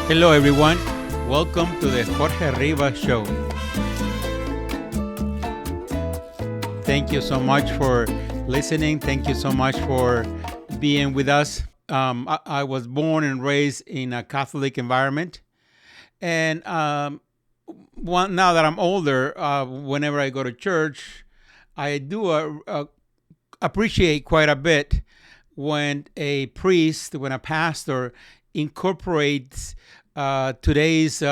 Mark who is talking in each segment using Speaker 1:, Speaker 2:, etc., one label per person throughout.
Speaker 1: Hello, everyone. Welcome to the Jorge Rivas Show. Thank you so much for listening. Thank you so much for being with us. I was born and raised in a Catholic environment. And now that I'm older, whenever I go to church, I do appreciate quite a bit when a priest, when a pastor incorporates today's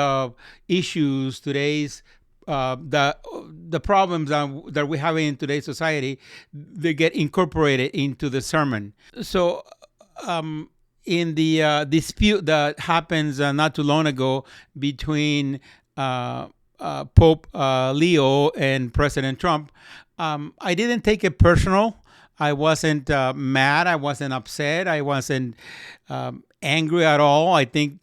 Speaker 1: issues, today's the problems that we have in today's society, they get incorporated into the sermon. So, in the dispute that happens not too long ago between Pope Leo and President Trump, I didn't take it personal. I wasn't mad. I wasn't upset. I wasn't angry at all. I think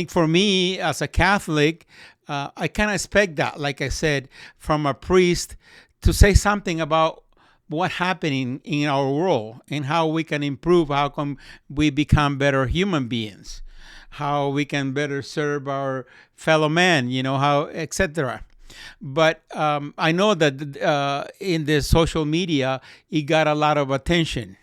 Speaker 1: for me as a Catholic, I kind of expect that, like I said, from a priest to say something about what's happening in our world and how we can improve, how can we become better human beings, how we can better serve our fellow man, how, etc. But I know that in the social media, it got a lot of attention.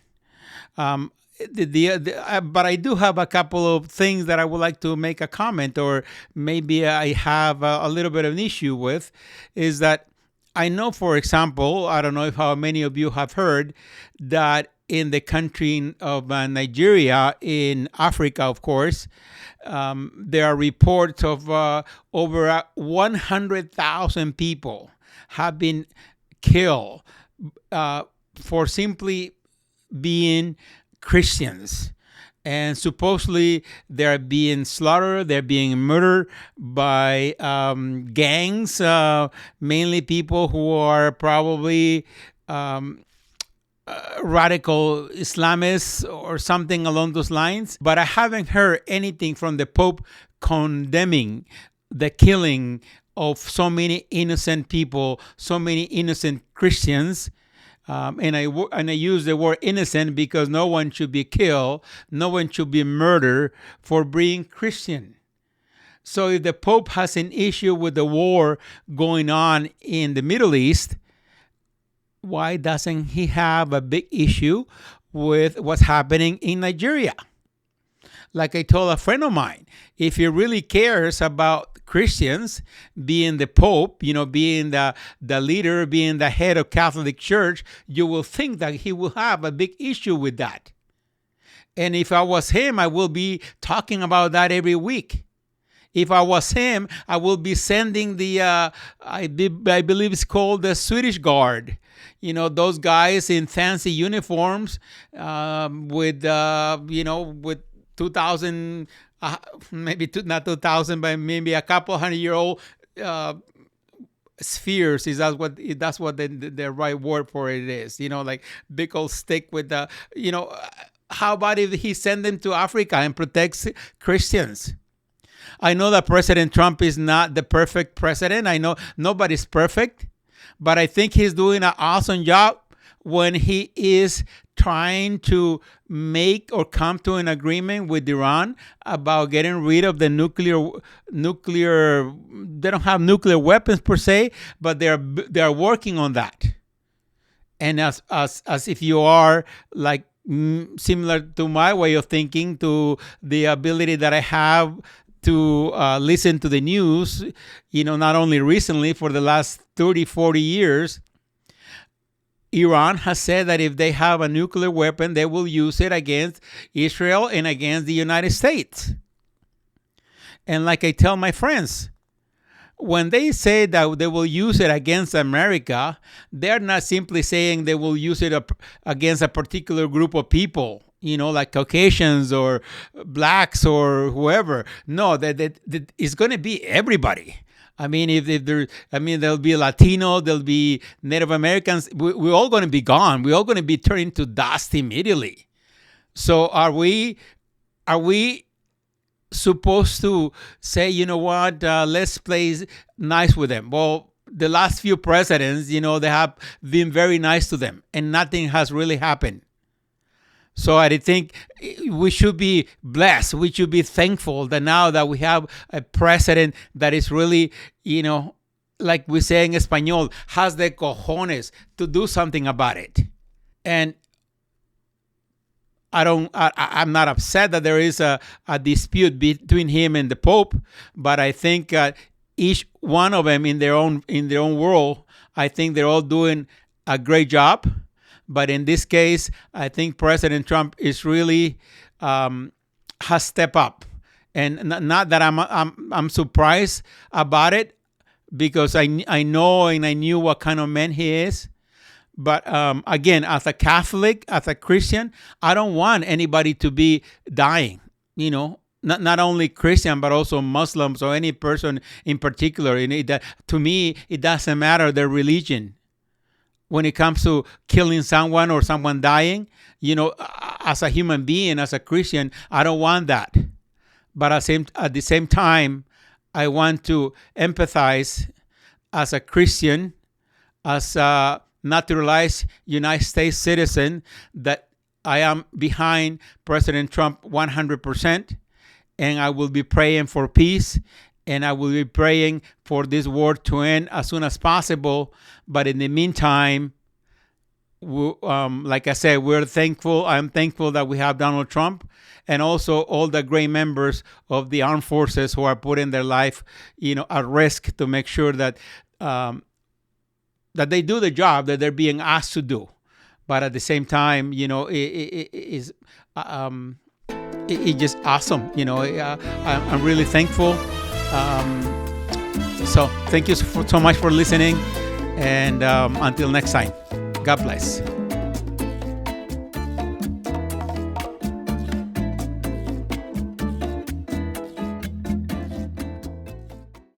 Speaker 1: But I do have a couple of things that I would like to make a comment, or maybe I have a little bit of an issue with, is that I know, for example, I don't know if how many of you have heard that in the country of Nigeria, in Africa, of course, there are reports of over 100,000 people have been killed for simply being Christians. And supposedly they're being slaughtered, they're being murdered by gangs, mainly people who are probably radical Islamists or something along those lines. But I haven't heard anything from the Pope condemning the killing of so many innocent people, so many innocent Christians. And I use the word innocent because no one should be killed, no one should be murdered for being Christian. So if the Pope has an issue with the war going on in the Middle East, why doesn't he have a big issue with what's happening in Nigeria? Like I told a friend of mine, if he really cares about Christians, being the Pope, being the leader, being the head of Catholic Church, you will think that he will have a big issue with that. And if I was him, I will be talking about that every week. If I was him, I will be sending I believe it's called the Swedish Guard. Those guys in fancy uniforms with 2,000, not 2,000, but maybe a couple 100-year-old spheres. That's what the right word for it is. Like big old stick with the. How about if he send them to Africa and protects Christians? I know that President Trump is not the perfect president. I know nobody's perfect, but I think he's doing an awesome job when he is trying to make or come to an agreement with Iran about getting rid of the nuclear. They don't have nuclear weapons per se, but they are working on that. And as if you are like similar to my way of thinking, to the ability that I have to listen to the news, not only recently, for the last 30, 40 years, Iran has said that if they have a nuclear weapon, they will use it against Israel and against the United States. And like I tell my friends, when they say that they will use it against America, they're not simply saying they will use it against a particular group of people, like Caucasians or blacks or whoever. No, that it's going to be everybody. I mean, there'll be Latino, there'll be Native Americans. We're all going to be gone. We're all going to be turned into dust immediately. So are we supposed to say, let's play nice with them? Well, the last few presidents, they have been very nice to them, and nothing has really happened. So I think we should be blessed. We should be thankful that now that we have a president that is really, like we say in Espanol, has the cojones to do something about it. And I'm not upset that there is a dispute between him and the Pope, but I think each one of them in their own world, I think they're all doing a great job. But in this case, I think President Trump is really has stepped up, and not that I'm surprised about it, because I know and I knew what kind of man he is. But again, as a Catholic, as a Christian, I don't want anybody to be dying. Not only Christian, but also Muslims or any person in particular. To me, it doesn't matter their religion. When it comes to killing someone or someone dying, as a human being, as a Christian, I don't want that. But at the same time, I want to empathize as a Christian, as a naturalized United States citizen, that I am behind President Trump 100%, and I will be praying for peace, and I will be praying for this war to end as soon as possible. But in the meantime, like I said, we're thankful. I'm thankful that we have Donald Trump, and also all the great members of the armed forces who are putting their life, at risk to make sure that that they do the job that they're being asked to do. But at the same time, it's just awesome. I'm really thankful. So thank you so much for listening, and until next time, God bless.